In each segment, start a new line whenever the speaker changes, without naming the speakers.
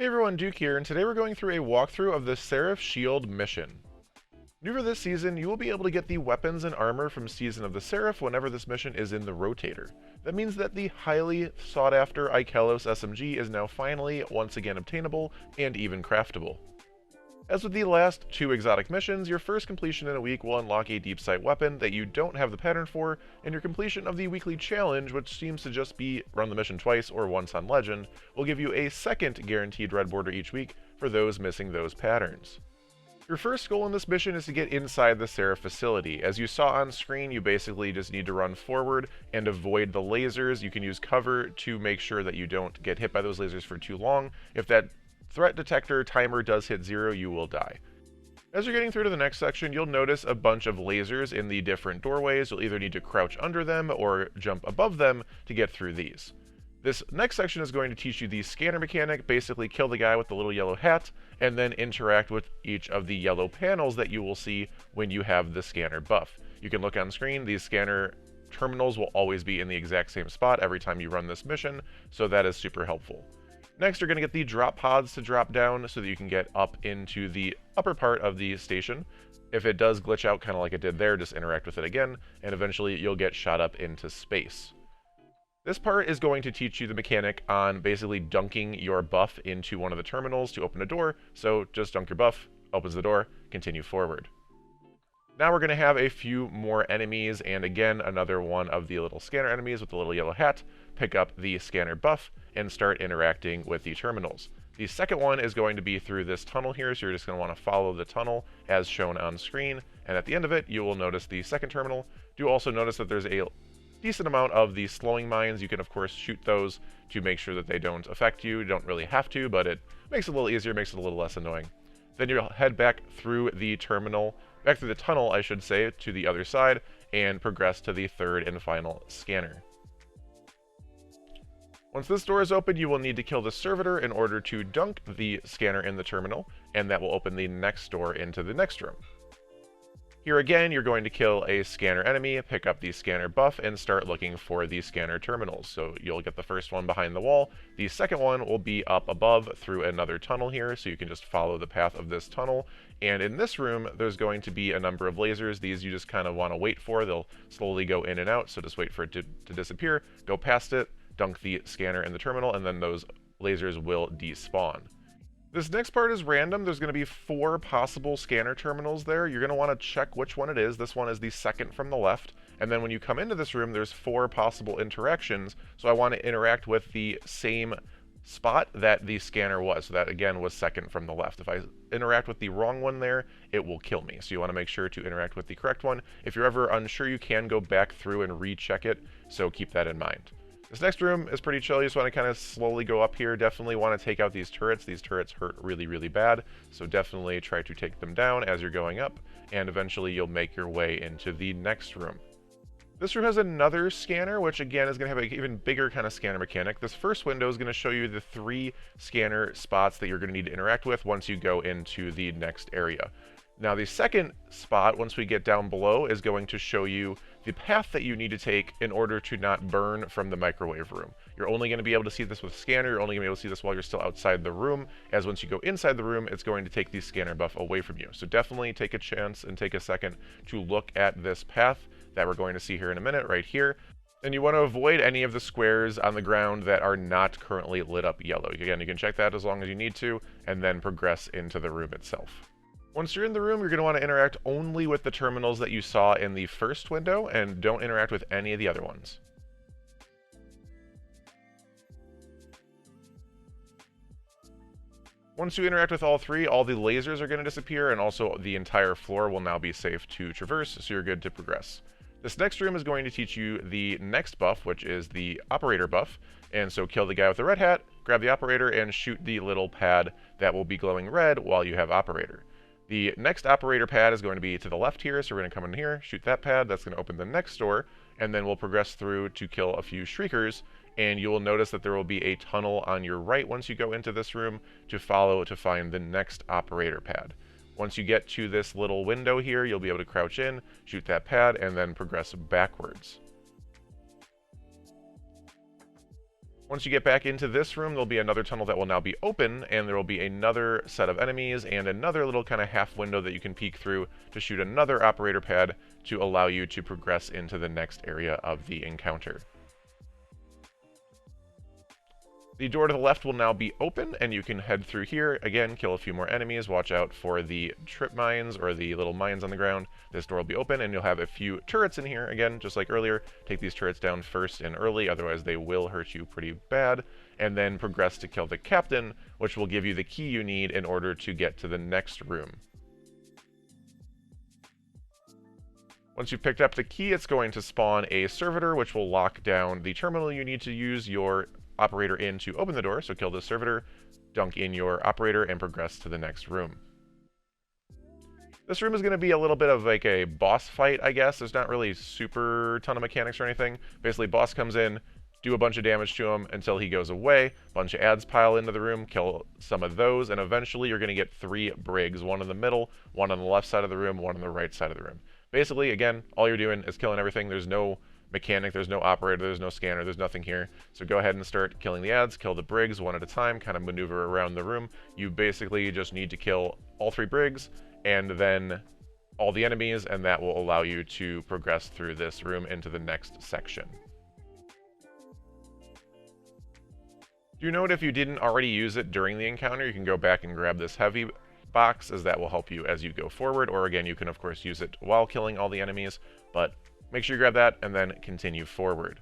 Hey everyone, Duke here, and today we're going through a walkthrough of the Seraph Shield mission. New for this season, you will be able to get the weapons and armor from Season of the Seraph whenever this mission is in the rotator. That means that the highly sought after Ikelos SMG is now finally, once again obtainable, and even craftable. As with the last two exotic missions, your first completion in a week will unlock a deep sight weapon that you don't have the pattern for, and your completion of the weekly challenge, which seems to just be run the mission twice or once on Legend, will give you a second guaranteed red border each week for those missing those patterns. Your first goal in this mission is to get inside the Seraph facility. As you saw on screen, you basically just need to run forward and avoid the lasers. You can use cover to make sure that you don't get hit by those lasers for too long. If that threat detector timer does hit 0, you will die. As you're getting through to the next section, you'll notice a bunch of lasers in the different doorways. You'll either need to crouch under them or jump above them to get through these. This next section is going to teach you the scanner mechanic, basically kill the guy with the little yellow hat, and then interact with each of the yellow panels that you will see when you have the scanner buff. You can look on screen, these scanner terminals will always be in the exact same spot every time you run this mission, so that is super helpful. Next, you're going to get the drop pods to drop down so that you can get up into the upper part of the station. If it does glitch out kind of like it did there, just interact with it again, and eventually you'll get shot up into space. This part is going to teach you the mechanic on basically dunking your buff into one of the terminals to open a door, so just dunk your buff, opens the door, continue forward. Now we're going to have a few more enemies, and again, another one of the little scanner enemies with the little yellow hat. Pick up the scanner buff and start interacting with the terminals. The second one is going to be through this tunnel here, so you're just going to want to follow the tunnel as shown on screen, and at the end of it, you will notice the second terminal. Do also notice that there's a decent amount of the slowing mines. You can, of course, shoot those to make sure that they don't affect you. You don't really have to, but it makes it a little easier, makes it a little less annoying. Then you'll head back through the terminal, back through the tunnel, I should say, to the other side, and progress to the third and final scanner. Once this door is open, you will need to kill the servitor in order to dunk the scanner in the terminal, and that will open the next door into the next room. Here again, you're going to kill a scanner enemy, pick up the scanner buff, and start looking for the scanner terminals. So you'll get the first one behind the wall. The second one will be up above through another tunnel here, so you can just follow the path of this tunnel. And in this room, there's going to be a number of lasers. These you just kind of want to wait for. They'll slowly go in and out, so just wait for it to disappear. Go past it, dunk the scanner in the terminal, and then those lasers will despawn. This next part is random. There's going to be 4 possible scanner terminals there. You're going to want to check which one it is. This one is the second from the left. And then when you come into this room, there's 4 possible interactions. So I want to interact with the same spot that the scanner was. So that, again, was second from the left. If I interact with the wrong one there, it will kill me. So you want to make sure to interact with the correct one. If you're ever unsure, you can go back through and recheck it. So keep that in mind. This next room is pretty chill. You just want to kind of slowly go up here. Definitely want to take out these turrets. These turrets hurt really, really bad. So definitely try to take them down as you're going up. And eventually you'll make your way into the next room. This room has another scanner, which again is going to have an even bigger kind of scanner mechanic. This first window is going to show you the 3 scanner spots that you're going to need to interact with once you go into the next area. Now the second spot, once we get down below, is going to show you the path that you need to take in order to not burn from the microwave room. You're only going to be able to see this with scanner, you're only going to be able to see this while you're still outside the room, as once you go inside the room, it's going to take the scanner buff away from you. So definitely take a chance and take a second to look at this path that we're going to see here in a minute, right here. And you want to avoid any of the squares on the ground that are not currently lit up yellow. Again, you can check that as long as you need to, and then progress into the room itself. Once you're in the room, you're going to want to interact only with the terminals that you saw in the first window, and don't interact with any of the other ones. Once you interact with all 3, all the lasers are going to disappear, and also the entire floor will now be safe to traverse, so you're good to progress. This next room is going to teach you the next buff, which is the operator buff, and so kill the guy with the red hat, grab the operator, and shoot the little pad that will be glowing red while you have operator. The next operator pad is going to be to the left here, so we're going to come in here, shoot that pad, that's going to open the next door, and then we'll progress through to kill a few shriekers, and you will notice that there will be a tunnel on your right once you go into this room to follow to find the next operator pad. Once you get to this little window here, you'll be able to crouch in, shoot that pad, and then progress backwards. Once you get back into this room, there'll be another tunnel that will now be open, and there will be another set of enemies and another little kind of half window that you can peek through to shoot another operator pad to allow you to progress into the next area of the encounter. The door to the left will now be open, and you can head through here. Again, kill a few more enemies. Watch out for the trip mines, or the little mines on the ground. This door will be open, and you'll have a few turrets in here. Again, just like earlier, take these turrets down first and early, otherwise they will hurt you pretty bad. And then progress to kill the captain, which will give you the key you need in order to get to the next room. Once you've picked up the key, it's going to spawn a servitor, which will lock down the terminal you need to use your operator in to open the door. So kill the servitor, dunk in your operator, and progress to the next room. This room is going to be a little bit of like a boss fight, I guess. There's not really super ton of mechanics or anything. Basically, boss comes in, do a bunch of damage to him until he goes away. A bunch of ads pile into the room, kill some of those, and eventually you're going to get 3 brigs, one in the middle, one on the left side of the room, one on the right side of the room. Basically, again, all you're doing is killing everything. There's no mechanic, there's no operator, there's no scanner, there's nothing here. So go ahead and start killing the ads, kill the brigs one at a time, kind of maneuver around the room. You basically just need to kill all 3 brigs and then all the enemies, and that will allow you to progress through this room into the next section. Do note if you didn't already use it during the encounter, you can go back and grab this heavy box, as that will help you as you go forward, or again, you can of course use it while killing all the enemies, but make sure you grab that and then continue forward.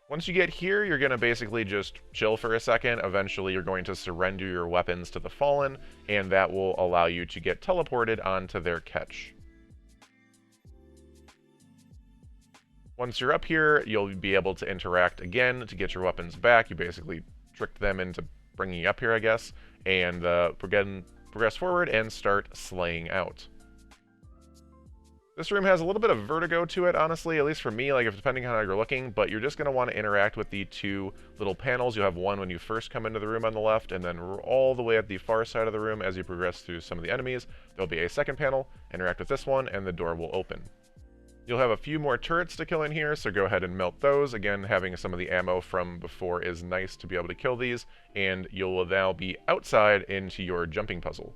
Once you get here, you're going to basically just chill for a second. Eventually, you're going to surrender your weapons to the Fallen, and that will allow you to get teleported onto their ketch. Once you're up here, you'll be able to interact again to get your weapons back. You basically tricked them into bringing you up here, I guess, and progress forward and start slaying out. This room has a little bit of vertigo to it, honestly, at least for me, like if depending on how you're looking, but you're just going to want to interact with the 2 little panels. You'll have one when you first come into the room on the left, and then all the way at the far side of the room as you progress through some of the enemies. There'll be a second panel, interact with this one, and the door will open. You'll have a few more turrets to kill in here, so go ahead and melt those. Again, having some of the ammo from before is nice to be able to kill these, and you'll now be outside into your jumping puzzle.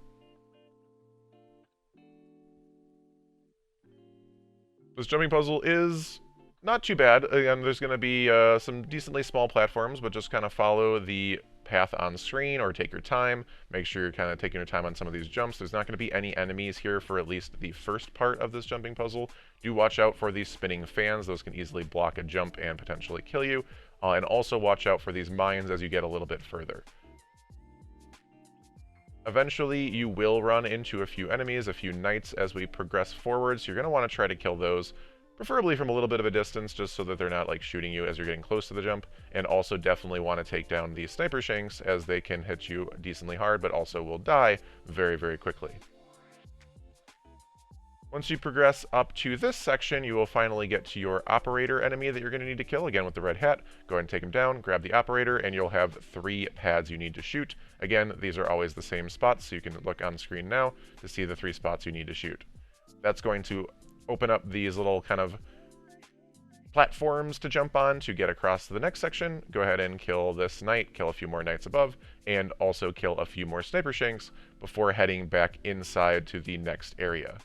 This jumping puzzle is not too bad. Again, there's going to be some decently small platforms, but just kind of follow the path on screen or take your time. Make sure you're kind of taking your time on some of these jumps. There's not going to be any enemies here for at least the first part of this jumping puzzle. Do watch out for these spinning fans. Those can easily block a jump and potentially kill you. And also watch out for these mines as you get a little bit further. Eventually, you will run into a few enemies, a few knights as we progress forward, so you're going to want to try to kill those, preferably from a little bit of a distance, just so that they're not like shooting you as you're getting close to the jump, and also definitely want to take down these sniper shanks, as they can hit you decently hard, but also will die very, very quickly. Once you progress up to this section, you will finally get to your operator enemy that you're going to need to kill, again with the red hat. Go ahead and take him down, grab the operator, and you'll have 3 pads you need to shoot. Again, these are always the same spots, so you can look on screen now to see the 3 spots you need to shoot. That's going to open up these little kind of platforms to jump on to get across to the next section. Go ahead and kill this knight, kill a few more knights above, and also kill a few more sniper shanks before heading back inside to the next area.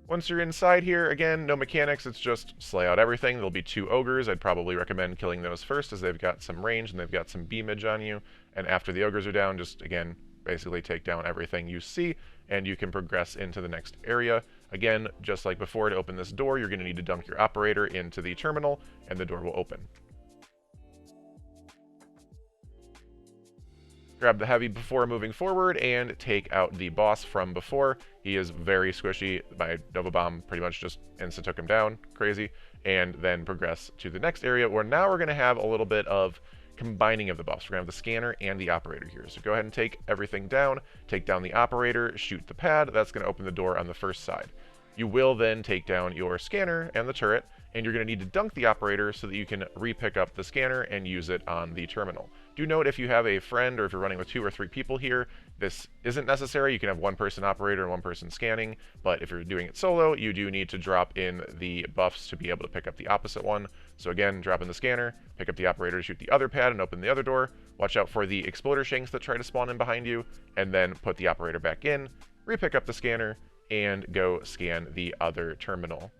Once you're inside here, again, no mechanics, it's just slay out everything. There'll be 2 ogres. I'd probably recommend killing those first, as they've got some range and they've got some beamage on you. And after the ogres are down, just, again, basically take down everything you see, and you can progress into the next area. Again, just like before, to open this door, you're going to need to dunk your operator into the terminal, and the door will open. Grab the heavy before moving forward and take out the boss from before. He is very squishy. My Nova Bomb pretty much just insta took him down. Crazy. And then progress to the next area, where now we're going to have a little bit of combining of the buffs. We're going to have the scanner and the operator here. So go ahead and take everything down. Take down the operator, shoot the pad. That's going to open the door on the first side. You will then take down your scanner and the turret, and you're going to need to dunk the operator so that you can re-pick up the scanner and use it on the terminal. Do note if you have a friend or if you're running with 2 or 3 people here, this isn't necessary. You can have one person operator and one person scanning, but if you're doing it solo, you do need to drop in the buffs to be able to pick up the opposite one. So again, drop in the scanner, pick up the operator to shoot the other pad and open the other door. Watch out for the exploder shanks that try to spawn in behind you, and then put the operator back in, re-pick up the scanner, and go scan the other terminal.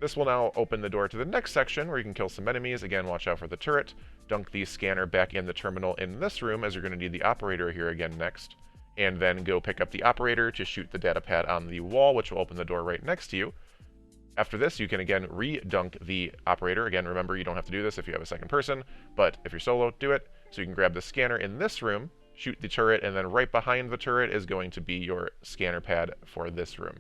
This will now open the door to the next section where you can kill some enemies. Again, watch out for the turret. Dunk the scanner back in the terminal in this room, as you're going to need the operator here again next. And then go pick up the operator to shoot the data pad on the wall, which will open the door right next to you. After this, you can again re-dunk the operator. Again, remember, you don't have to do this if you have a second person, but if you're solo, do it. So you can grab the scanner in this room, shoot the turret, and then right behind the turret is going to be your scanner pad for this room.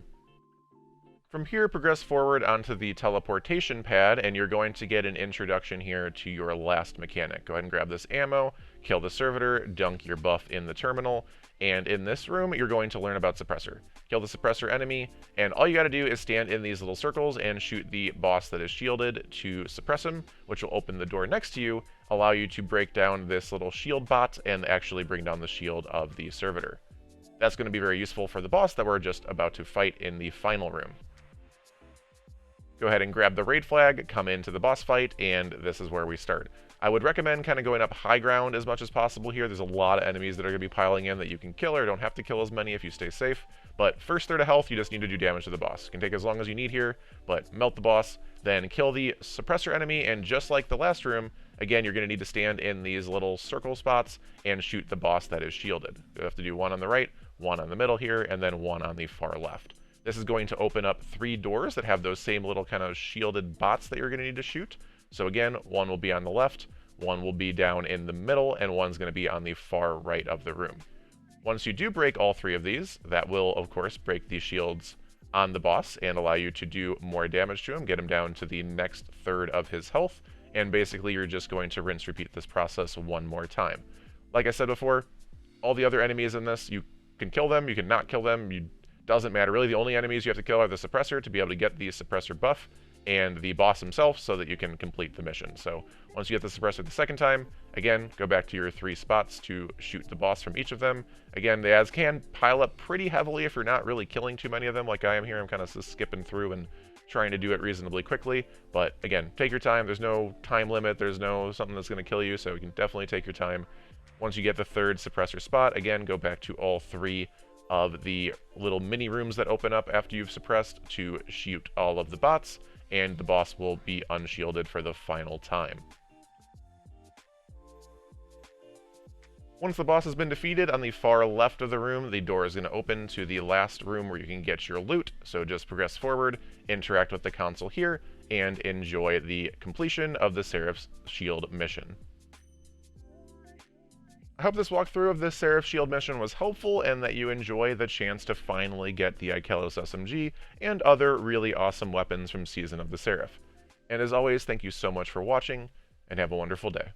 From here, progress forward onto the teleportation pad, and you're going to get an introduction here to your last mechanic. Go ahead and grab this ammo, kill the servitor, dunk your buff in the terminal, and in this room, you're going to learn about Suppressor. Kill the Suppressor enemy, and all you gotta do is stand in these little circles and shoot the boss that is shielded to suppress him, which will open the door next to you, allow you to break down this little shield bot and actually bring down the shield of the servitor. That's going to be very useful for the boss that we're just about to fight in the final room. Go ahead and grab the raid flag, come into the boss fight, and this is where we start. I would recommend kind of going up high ground as much as possible here. There's a lot of enemies that are going to be piling in that you can kill, or don't have to kill as many if you stay safe. But first third of health, you just need to do damage to the boss. It can take as long as you need here, but melt the boss, then kill the suppressor enemy, and just like the last room, again, you're going to need to stand in these little circle spots and shoot the boss that is shielded. You have to do one on the right, one on the middle here, and then one on the far left. This is going to open up 3 doors that have those same little kind of shielded bots that you're going to need to shoot. So again, one will be on the left, one will be down in the middle, and one's going to be on the far right of the room. Once you do break all 3 of these, that will, of course, break the shields on the boss and allow you to do more damage to him, get him down to the next third of his health, and basically you're just going to rinse repeat this process one more time. Like I said before, all the other enemies in this, you can kill them, you can not kill them, doesn't matter. Really, the only enemies you have to kill are the suppressor to be able to get the suppressor buff, and the boss himself so that you can complete the mission. So once you get the suppressor the second time, again, go back to your 3 spots to shoot the boss from each of them. Again, the ads can pile up pretty heavily if you're not really killing too many of them like I am here. I'm kind of just skipping through and trying to do it reasonably quickly. But again, take your time. There's no time limit. There's no something that's going to kill you, so you can definitely take your time. Once you get the 3rd suppressor spot, again, go back to all 3 of the little mini rooms that open up after you've suppressed to shoot all of the bots, and the boss will be unshielded for the final time. Once the boss has been defeated, on the far left of the room, the door is going to open to the last room where you can get your loot, so just progress forward, interact with the console here, and enjoy the completion of the Seraph's Shield mission. I hope this walkthrough of this Seraph Shield mission was helpful and that you enjoy the chance to finally get the Ikelos SMG and other really awesome weapons from Season of the Seraph. And as always, thank you so much for watching, and have a wonderful day.